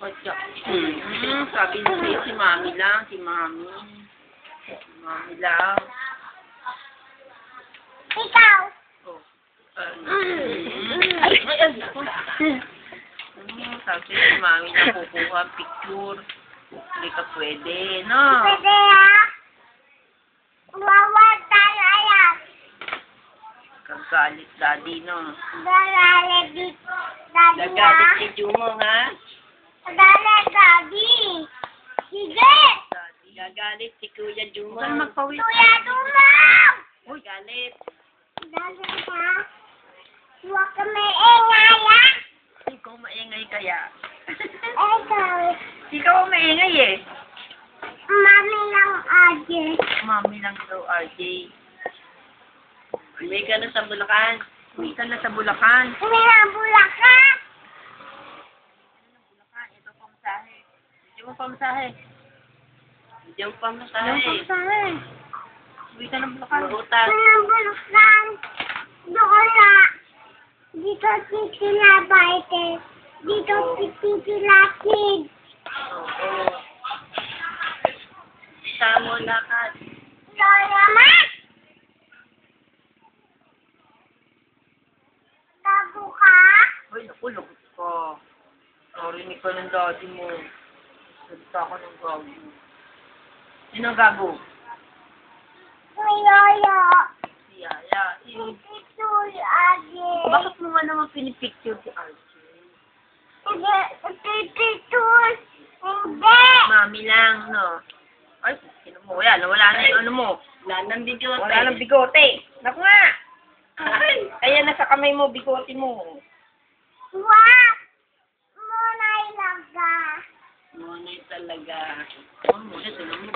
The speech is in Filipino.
Bakit ka? Sabi niya sa'yo, si Mami lang, si Mami. Si Mami lang. Ikaw. Oh. Ay, ako. Sabi si Mami na kukuha picture. Hindi ka pwede, no? Pwede ah. Wawa talaya. Kagalit, Daddy, no? Dalalet dito. Daddy Gagalit ah. si Jumo, ha? Dalalet daddy. Sige. Daddy, gagalit si Kuya Jumo. Kuya Magpawis. Dumaw. Uy, galit. Dalalet ah. Huwag ka may ingay ah. Ikaw maingay kaya. Ikaw. Ikaw ang maingay eh. Mami lang ate. Mami lang daw, RJ. Uwi ka na sa Bulacan. Uwi ka na sa Bulacan. Minabula ka. Bulacan, ito pamasahe. Hindi mo pamasahe. Hindi mo pamasahe. Pamasahe. Uwi ka ng Bulacan. Marutas. Minabula ka. Doon na. Dito titilabayte. Dito titilatid. Oo. Samo lakad. Doon naman. Tago ka. Uy, naku, lagot ka. Narinig ka ng daddy mo. Salita ka ng gago. Sino ang gago? Kuyoyo. Si Yaya. Titul ate. Bakit mo nga naman pinipicture si RJ? Titul. Hindi. Mami lang, no? Ay, sino mo? Yan, nawala na yung ano mo. Wala nang bigote. Wala nang bigote. Naku nga. Ay, ayan na sa kamay mo, bigote mo. Wag. Muna ilaga. Ngunit talaga. Oh, muna, tulong mo.